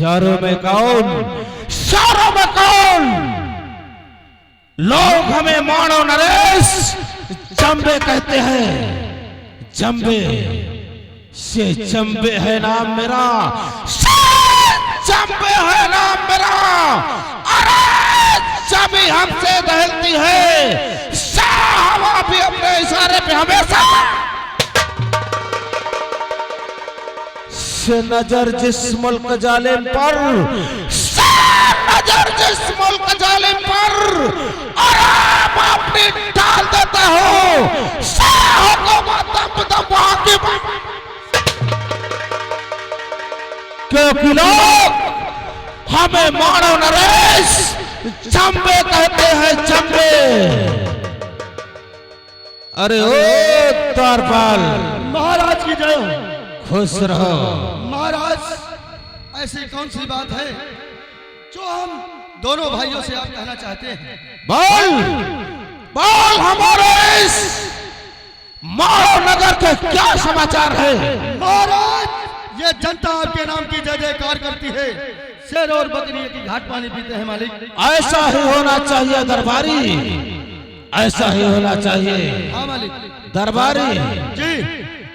शहरों में कौन, शहरों में कौन? लोग हमें मानो नरेश जंबे कहते हैं। जंबे से जंबे है नाम मेरा, जंबे है नाम मेरा। अरे जब भी हमसे दहलती है हवा भी अपने इशारे पे हमेशा से नजर जिस मुल्क जालिम पर, नजर जिस मुल्क जालिम पर और अपनी डाल देता हूँ क्योंकि लोग हमें मानो नरेश जंबे कहते हैं, जंबे। अरे ओ द्वारपाल, महाराज की जय। खुश रहो महाराज। ऐसी कौन सी बात है जो हम दोनों भाइयों से आप कहना चाहते हैं? बोल बोल, हमारे इस मारो नगर के क्या समाचार है? महाराज, ये जनता आपके नाम की जय जयकार करती है। शेर और बकरी की घाट पानी पीते हैं मालिक। ऐसा ही होना चाहिए दरबारी, ऐसा ही होना चाहिए। हाँ मालिक। दरबारी जी।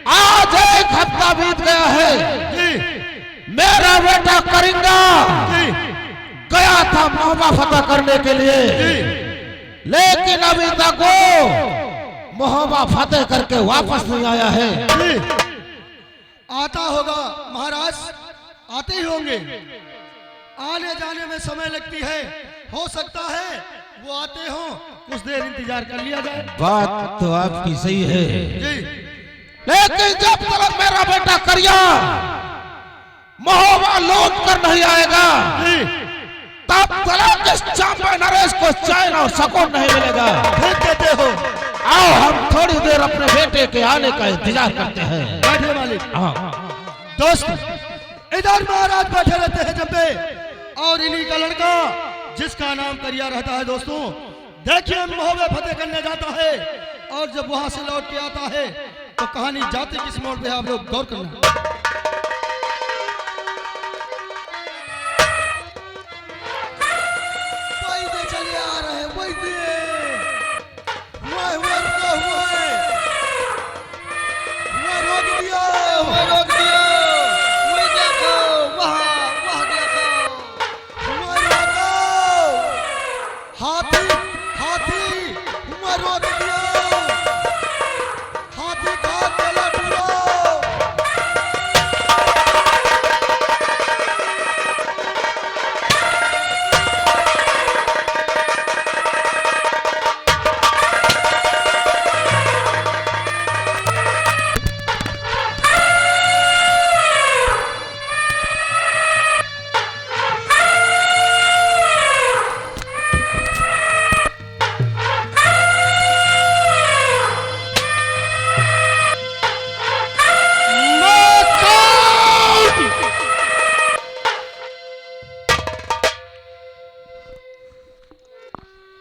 आज एक हफ्ता बीत गया है जी। मेरा बेटा करिंगा जी। गया था महोबा फतह करने के लिए जी। लेकिन अभी तक वो महोबा फतह करके वापस नहीं आया है। जी। आता होगा महाराज, आते ही होंगे। आने जाने में समय लगती है, हो सकता है वो आते हो, कुछ देर इंतजार कर लिया जाए। बात तो आपकी सही है जी। लेकिन जब तक मेरा बेटा करिया महोबा लौट कर नहीं आएगा जी। तब तक इस चांपे नरेश को चैन और सुकून नहीं मिलेगा। ठीक कहते हो। आओ हम थोड़ी देर अपने बेटे के आने का इंतजार करते हैं। बैठे मालिक। हाँ। दोस्त, इधर महाराज बैठे रहते हैं जंबे, और इन्हीं का लड़का जिसका नाम करिया रहता है। दोस्तों देखिए, महोबे फतेह करने जाता है और जब वहां से लौट के आता है तो कहानी जाती किस मोड़ पे है, आप लोग गौर करना। चले आ रहे हैं, रोक दिया, रोक दिया। वही देखो, वहाँ देखो, हाथी हाथी रोक दिया, हाथी खा के लटुआ।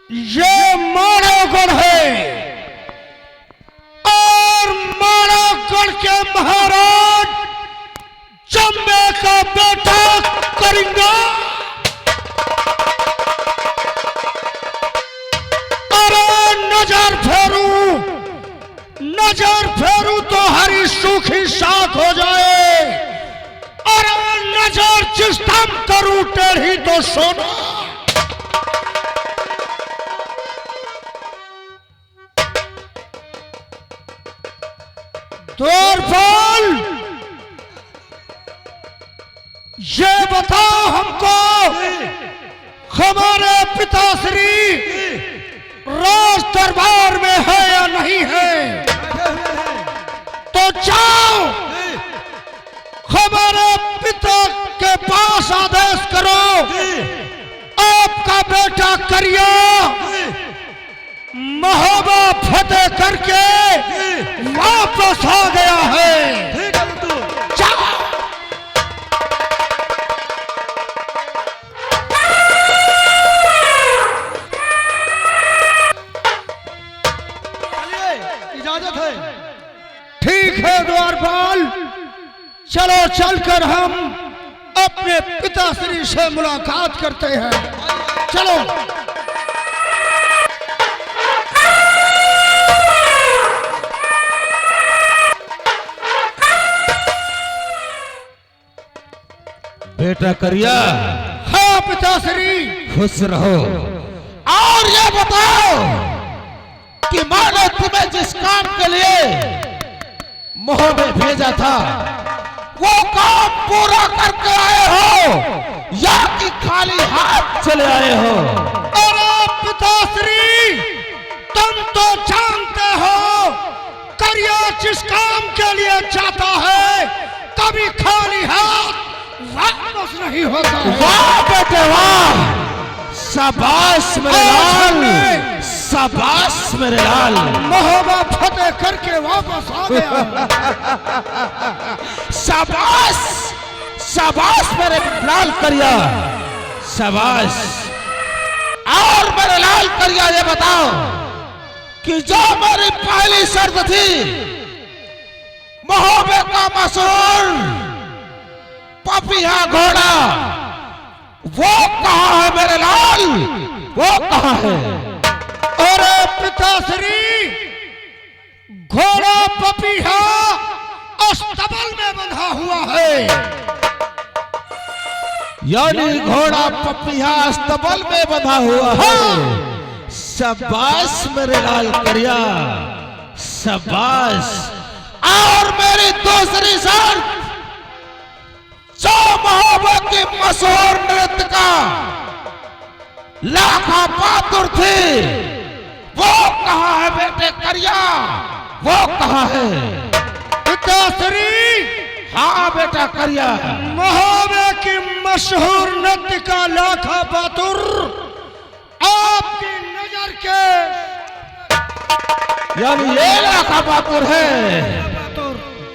ये मानवगढ़ है और मानवगढ़ के महाराज जंबे का बेटा करिंगा। अरे नजर फेरू तो हरी सूखी साख हो जाए। अरे नजर जिस दम करूं टेढ़ी तो सोना। द्वारपाल, ये बताओ हमको, हमारे पिताश्री राज दरबार में है या नहीं है? तो जाओ हमारे पिता के पास आदेश करो, आपका बेटा करिया महोबा फतेह करके वापस आ गया है। ठीक है तू जाओ। चलिए, इजाजत है। ठीक है द्वारपाल, चलो चलकर हम अपने पिताश्री से मुलाकात करते हैं। चलो। बेटा करिया। हाँ पिताश्री। खुश रहो। और ये बताओ कि मानो तुम्हें जिस काम के लिए मोह में भेजा था वो काम पूरा करके आए हो या कि खाली हाथ चले आए हो? अरे पिताश्री, तुम तो जानते हो करिया जिस काम के लिए जाता है कभी खाली हाथ वापस नहीं होता। वाह बेटे वाह, शाबाश मेरे लाल, शाबाश मेरे लाल। महोबा फतेह करके वापस आ गया। शाबाश शाबाश मेरे लाल करिया, शाबाश। और मेरे लाल करिया ये बताओ कि जो मेरी पहली शर्त थी महोबे का मशहूर पपिया घोड़ा, वो कहाँ है मेरे लाल, वो कहाँ है? अरे पिताश्री, घोड़ा पपीहा अस्तबल में बंधा हुआ है। यानी घोड़ा पपिया अस्तबल में बंधा हुआ है। शाबाश मेरे लाल करिया, शाबाश। और मेरी दूसरी शर्त, जो महोबा की मशहूर नृत्य का लाखा बहादुर थी वो कहाँ है बेटे करिया, वो कहाँ है? पिताश्री, हाँ बेटा करिया। महोबे की मशहूर नृत्य का लाखा बहादुर आपकी नजर के यानी ये लाखा बहादुर है।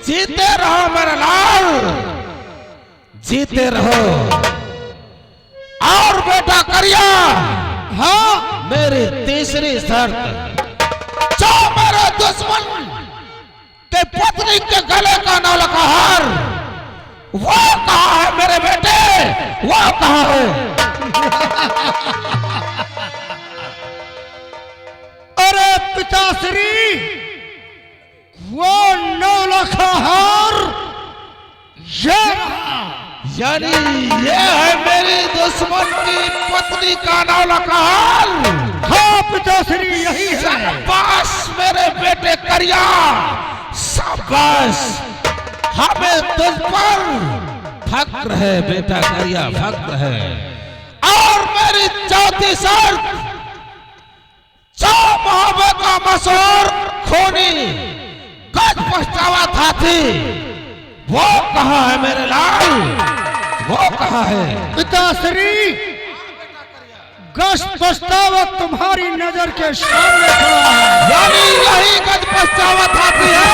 जीते रहो मेरे लाल, जीते रहो। और बेटा करिया, हाँ मेरी तीसरी शर्त, जो मेरे दुश्मन के पत्नी के गले का नौलखा हार वो कहाँ है मेरे बेटे, वो कहाँ है? अरे पिताश्री, वो नौलखा हार ये रहा। यानी ये है मेरी दुश्मन की पत्नी का नौलखा हार। हाँ पिताश्री, यही है। शाबाश मेरे बेटे करिया, शाबाश। हमें तुझ पर फक्र है बेटा करिया, फक्र है। और मेरी चौथी शर्त, जो महोबे का मशहूर खूनी गज पछतावा था थी वो कहाँ है मेरे लाल, वो कहाँ है? पिताश्री, गज पछतावा तुम्हारी नजर के सामने खड़ा है। यानी यही गज पछतावा थाती है।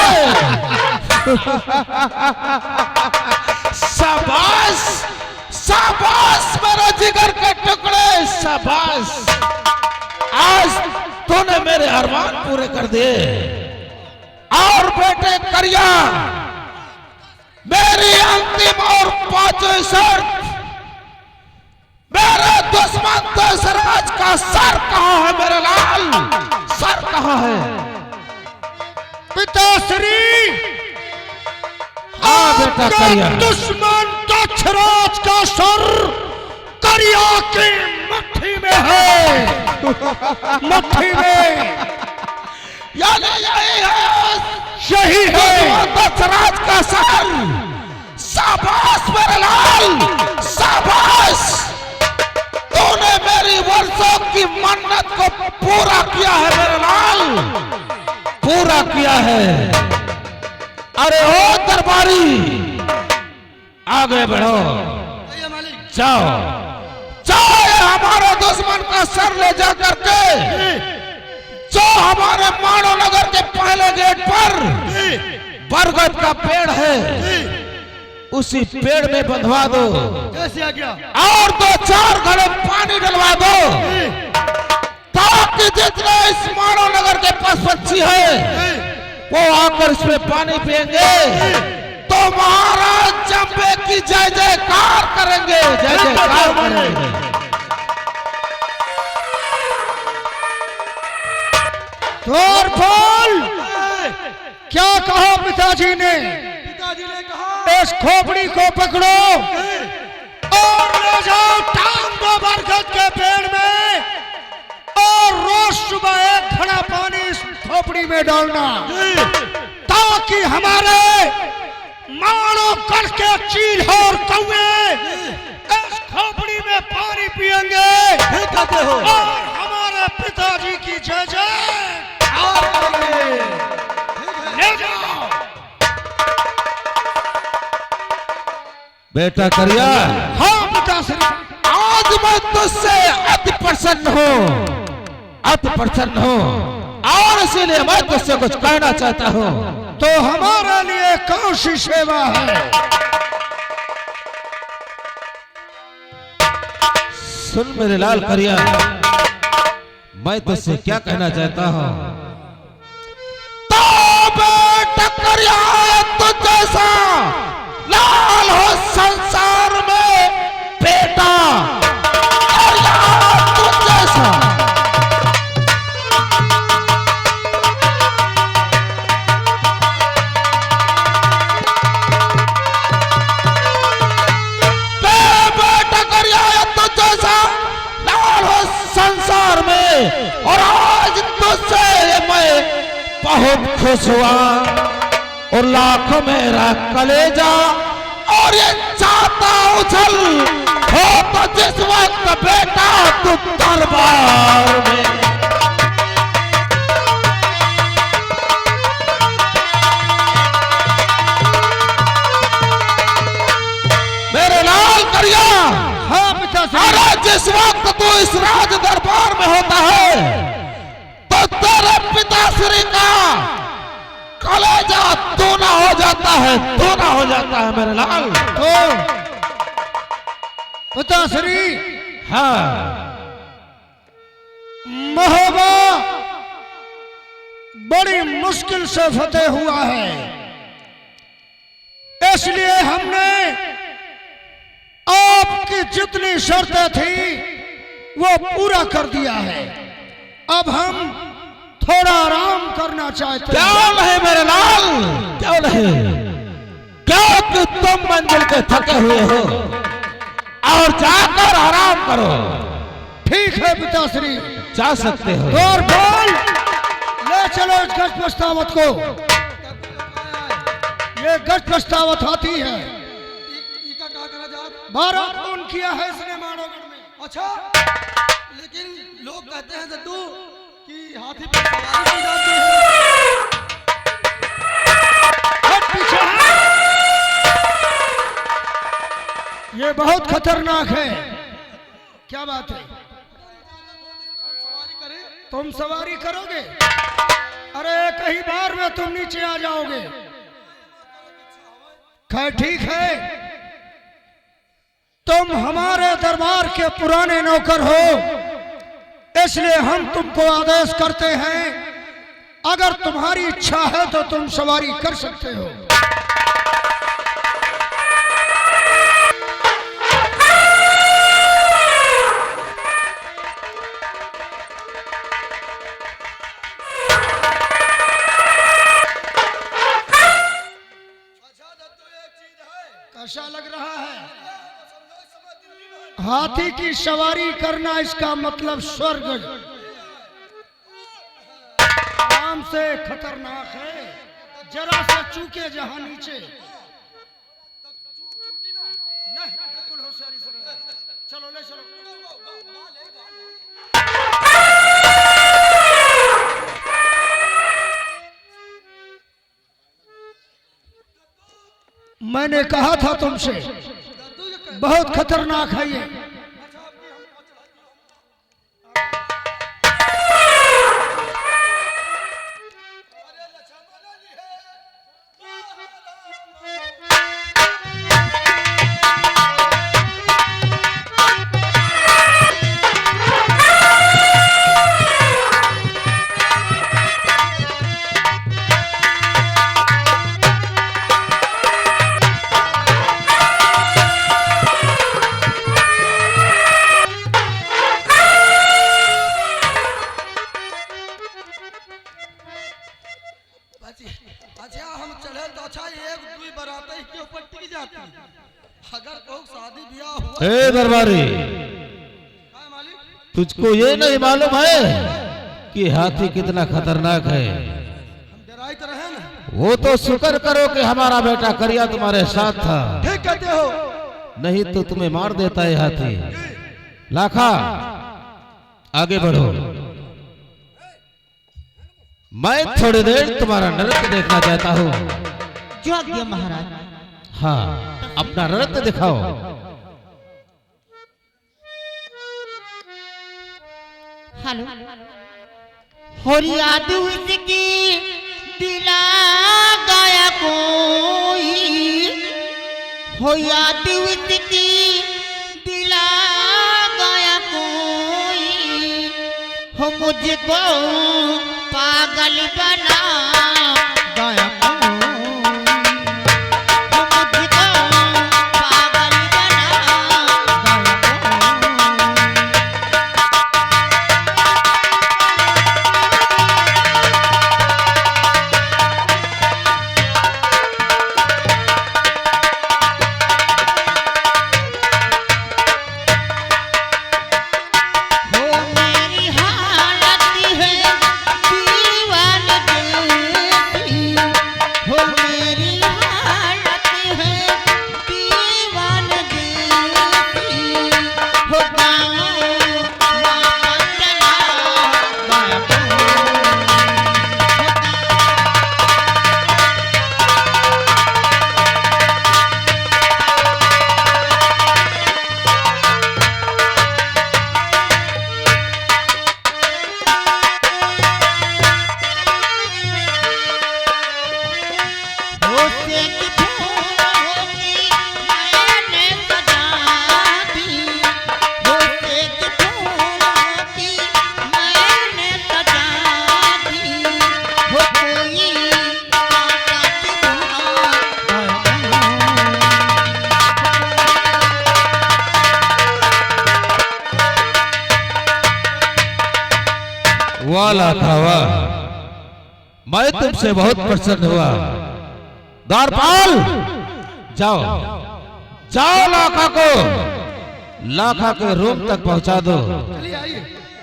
शाबाश शाबाश मेरे जिगर के टुकड़े, शाबाश। आज तूने मेरे अरमान पूरे कर दिए। और बेटे करिया, मेरी अंतिम और पांचवी शर्त, मेरे दुश्मन दशरथ का सर कहाँ है मेरे लाल, सर कहाँ है? पिताश्री, हाँ बेटा करिया। दुश्मन दशरथ का सर करिया की मुट्ठी में है। मुट्ठी में यानी यही है, यही है दशरथ का सर। शाबाश मेरे लाल, शाबाश। तूने मेरी वर्षों की मन्नत को पूरा किया है मेरे लाल, पूरा किया है। अरे ओ दरबारी, आगे बढ़ो, जाओ जाओ, हमारे दुश्मन का सर ले जा करके जो हमारे मानो नगर के पहले गेट पर बरगद का पेड़ है उसी पेड़ में बंधवा दो। कैसे आ गया? और 2-4 घड़े पानी डलवा दो ताकि जितने इस मानो नगर के पास पक्षी है वो आकर इसमें पानी पिएंगे तो महाराज जंबे की जय जयकार करेंगे, जय जयकार करेंगे। द्वार बोल, क्या कहा पिताजी ने? पिताजी ने कहा इस खोपड़ी को पकड़ो और ले जाओ टांग दो बरगद के पेड़ में, और रोज सुबह एक घड़ा पानी इस खोपड़ी में डालना, ताकि हमारे मानो कल के चील और कौवे इस खोपड़ी में पानी पिएंगे कहते हो और हमारे पिताजी की जय जय ले जाओ। बेटा करिया, हाँ पिताश्री, आज मैं तुझसे अति प्रसन्न हूँ, अति प्रसन्न हूँ, और इसीलिए मैं तुझसे कुछ कहना चाहता हूँ। तो हमारे लिए कौन सी सेवा है? सुन मेरे लाल करिया, मैं तुझसे क्या कहना चाहता हूँ। तो बेटा करिया, तुझ जैसा लाल हो संसार में बेटा, करिया तुझ जैसा। बेटा करिया तुझ जैसा लाल हो संसार में, और आज तुझसे मैं बहुत खुश हुआ, और लाख मेरा कलेजा और ये चाहता उछल हो तो जिस वक्त बेटा तू दरबार में। मेरे लाल करिया, हाँ पिताश्री, अरे जिस वक्त तू इस राज दरबार में होता है तो तेरे पिताश्री का कलेजा दूना हो जाता है, दूना हो जाता है मेरे लाल। तो पिताश्री, हाँ महोबा बड़ी मुश्किल से फतेह हुआ है, इसलिए हमने आपकी जितनी शर्तें थी वो पूरा कर दिया है। अब हम थोड़ा आराम करना चाहते क्या हैं। नहीं मेरे लाल, क्यों नहीं, क्यों कि तुम मंजिल के थके हुए हो, और जाकर आराम करो। ठीक है पिताश्री, जा सकते हो। और बोल, ले चलो इस गज प्रस्तावत को। ये गज प्रस्तावत हाथी है, इका कहा करा जात। 12 खून किया है इसने मानवगढ़ में। अच्छा, लेकिन लोग कहते हैं जद्दू कि हाथी पर सवारी की जाती है। हट पीछे है। ये बहुत खतरनाक है। क्या बात है? सवारी करे तुम सवारी करोगे? अरे कहीं बार में तुम नीचे आ जाओगे। खैर ठीक है, तुम हमारे दरबार के पुराने नौकर हो, इसलिए हम तुमको आदेश करते हैं, अगर तुम्हारी इच्छा है तो तुम सवारी कर सकते हो। अच्छा जद्दू, एक चीज है, कैसा लग रहा है? हाथी की सवारी करना, इसका मतलब स्वर्ग। नाम से खतरनाक है, जरा सा चूके जहां नीचे। नहीं, बिल्कुल होशियारी से रहो। चलो ले चलो। मैंने कहा था तुमसे, बहुत खतरनाक है ये। भैया हम चले तो अच्छा एक दुई बरात के ऊपर टिक जाती अगर कोई शादी ब्याह हुआ ए दरबारी, हाँ मालिक, तुझको ये नहीं मालूम है कि हाथी कितना खतरनाक है? हम डराई तो रहे ना। वो तो शुक्र करो कि हमारा बेटा करिया तुम्हारे साथ था, ठीक कहते हो। नहीं तो तुम्हें मार देता है हाथी। लाखा आगे बढ़ो, मैं थोड़ी देर तुम्हारा नृत्य देखना चाहता हूँ। जो आज्ञा महाराज। हाँ, अपना नृत्य दिखाओ। हेलो। हो याद उसकी दिला गया कोई, हो याद उसकी दिला गया कोई, हो मुझको पागल बना गया कोई, हो मुझको पागल बना वाह लाखा वाह, मैं तुमसे बहुत प्रसन्न हुआ। द्वारपाल जाओ, जाओ लाखा को लाखा के रूम तक पहुंचा दो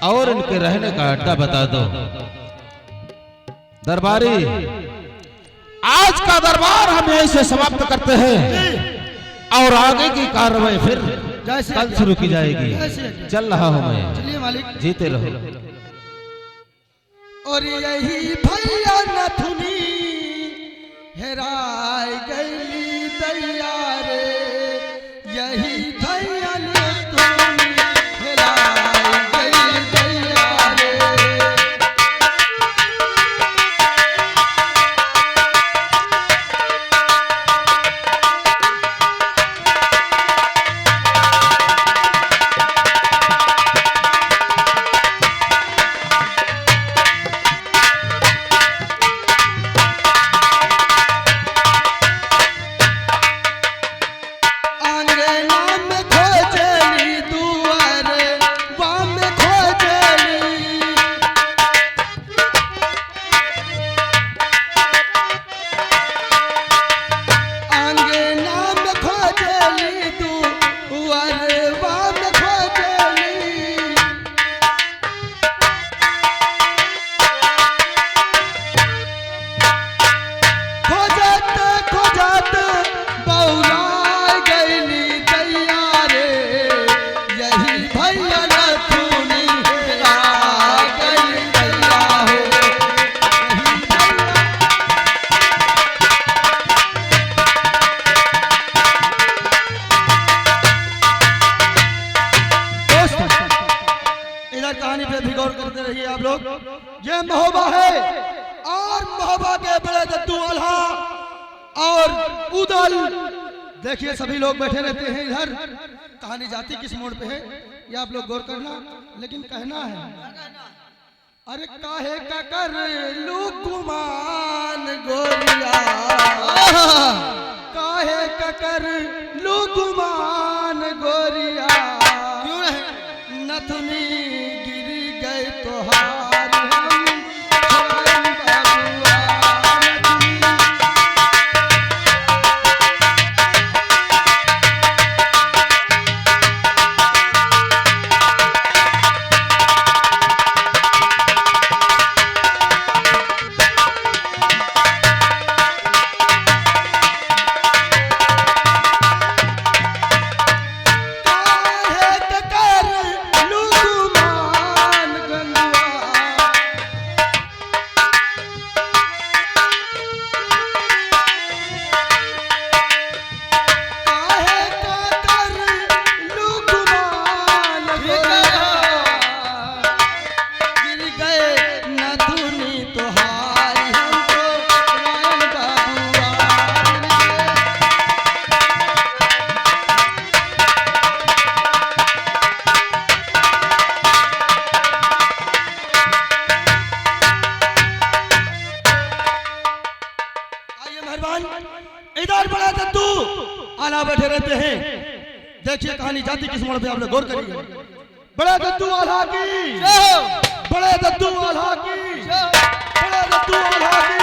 और इनके रहने का अड्डा बता दो। दरबारी, आज का दरबार हम यहीं से समाप्त करते हैं और आगे की कार्रवाई फिर कल शुरू की जाएगी। चल रहा हूं मैं, चलिए मालिक। जीते रहो। और यही भैया नथुनी हेराय गई दैया रे, यही भैया नथुनी हेराय गई दैया रे। कहानी पे भी गौर करते रहिए आप लोग। ये महोबा है और महोबा के बड़े दद्दू आल्हा और उदल, देखिए सभी लोग बैठे रहते हैं इधर। कहानी जाती किस मोड़ पे है ये आप लोग गौर करना, लेकिन कहना है अरे काहे का कर लुकुमान गोरिया, काहे का कर लुकुमान गोरिया, क्यों है नथुनी गिरी गए तोहार हम छोड़न बबुआ, नथुनी मेहरबान, इधर बड़ा दद्दू आला बैठे रहते हैं। देखिए कहानी जाती किस मोड़ पे, आपने गौर करिए। बड़े दद्दू आला की, बड़े दद्दू आला की, बड़े दद्दू आला की,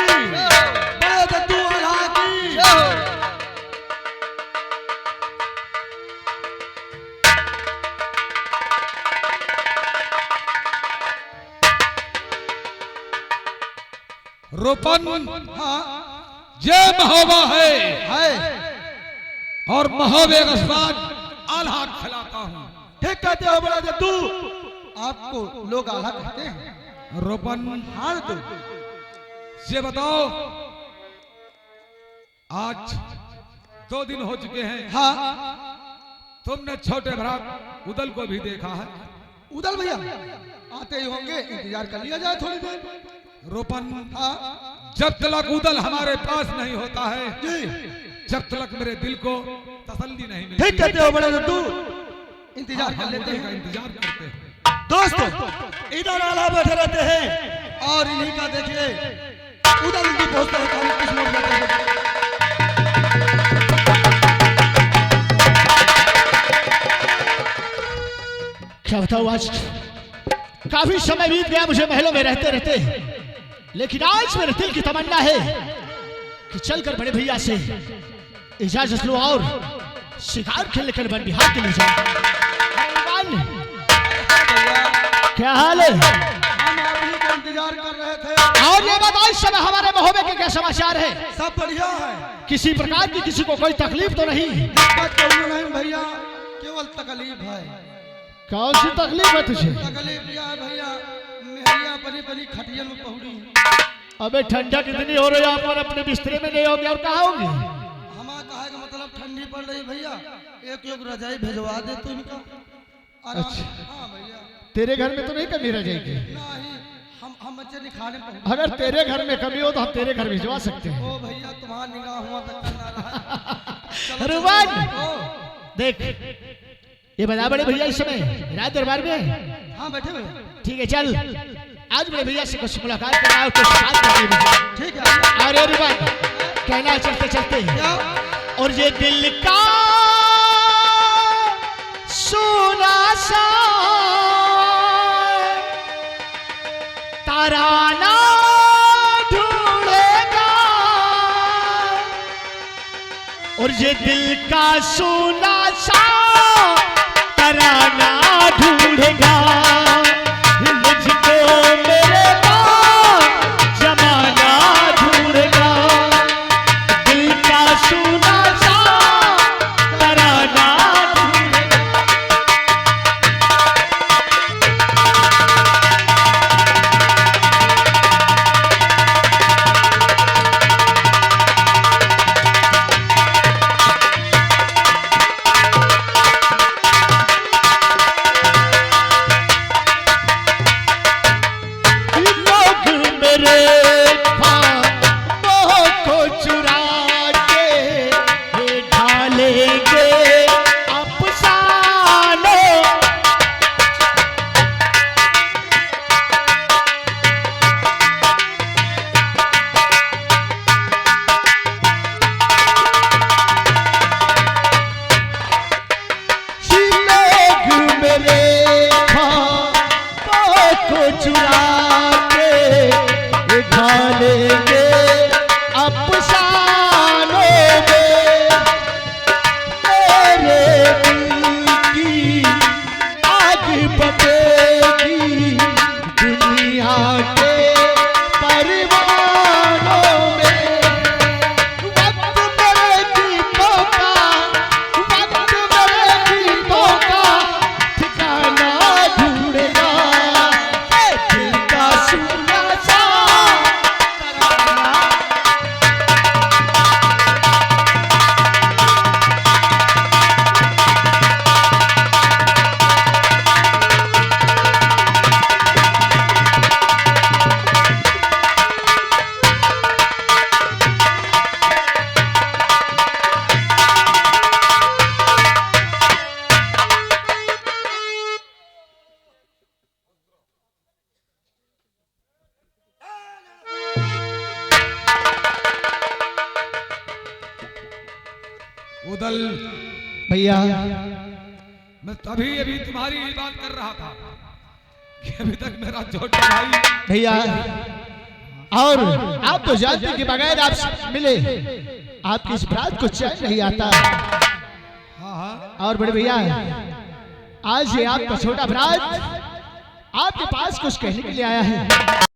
बड़े दद्दू आला की। रोपन हाँ जय महोबा है है, और महोबे का स्वाद आल्हा खिलाता हूँ। ठीक कहते हो बड़ा दद्दू, आपको लोग आला कहते हैं। रोपन हाँ दद्दू, ये बताओ, आज 2 दिन हो चुके हैं, हाँ तुमने छोटे भ्रात उदल को भी देखा है? उदल भैया आते ही होंगे, इंतजार कर लिया जाए थोड़ी देर। रोपन हाँ जब तक उदल हमारे पास नहीं होता है, जी, जब तक मेरे दिल को तसल्ली नहीं मिलती। ठीक कहते हो बड़े दद्दू, इंतजार कर हम लेते उदल का हैं। इंतजार करते हैं। दोस्तों इधर आला बैठे रहते हैं और इन्हीं का देखिए उधर उनकी पहुंचते हैं कहानी किस मोड़ पे है। क्या बताऊं, आज काफी समय बीत गया मुझे महलों में रहते रहते, लेकिन आज मेरे दिल की तमन्ना है कि चलकर बड़े भैया से इजाजत लो और शिकार खेलने के वन बिहार के लिए जाऊं। क्या हाल है? हम आप ही का इंतजार कर रहे थे। और ये बताओ, इस समय हमारे महोबे के क्या समाचार है? सब बढ़िया है, किसी प्रकार की किसी को कोई तकलीफ तो नहीं? दिक्कत तो नहीं भैया, केवल तकलीफ है। कौन सी तकलीफ है तुझे? तकलीफ यह है भैया, मेहरिया बनी बनी खटिया में पहुड़ी। अबे ठंडा कितनी हो रही है, आप और अपने बिस्तरे में नहीं होगे और कहाँ होगी? हमारा कहा का मतलब ठंडी पड़ रही भैया, एक रजाई भिजवा दे तू इनका। अच्छा। हाँ भैया, तेरे घर में तो नहीं कमी रह जाएगी? नहीं, हम बच्चे निखाने पहुंचे। अगर तेरे घर में कमी हो तो हम तेरे घर भिजवा सकते हैं। ओ भैया, तुम्हारा निगाह हुआ तक करना रहा। रुबान देख, ये बता बड़े भैया इस समय राज दरबार में है? हाँ बैठे भैया, ठीक है, चल आज बड़े भैया से कुछ मुलाकात करना और कुछ बात करनी है मुझे। ठीक है। अरे रुबान, कहना है चलते चलते, क्या? और ये दिल का सोना सा ताराना ढूंढेगा, और ये दिल का सोना सा ताराना ढूंढेगा, मुझको मेरे पास जमाना ढूंढेगा, दिल का सोना सा ताराना ढूंढेगा। उदल, भैया मैं तभी अभी तुम्हारी ही बात कर रहा था कि अभी तक मेरा छोटा भाई। भैया, और आप तो जानते हैं कि बगैर आपसे मिले आपकी इस बात को चैन नहीं आता। हाँ हाँ, और बड़े भैया, आज ये आपका छोटा भ्रात आपके पास कुछ कहने के लिए आया है।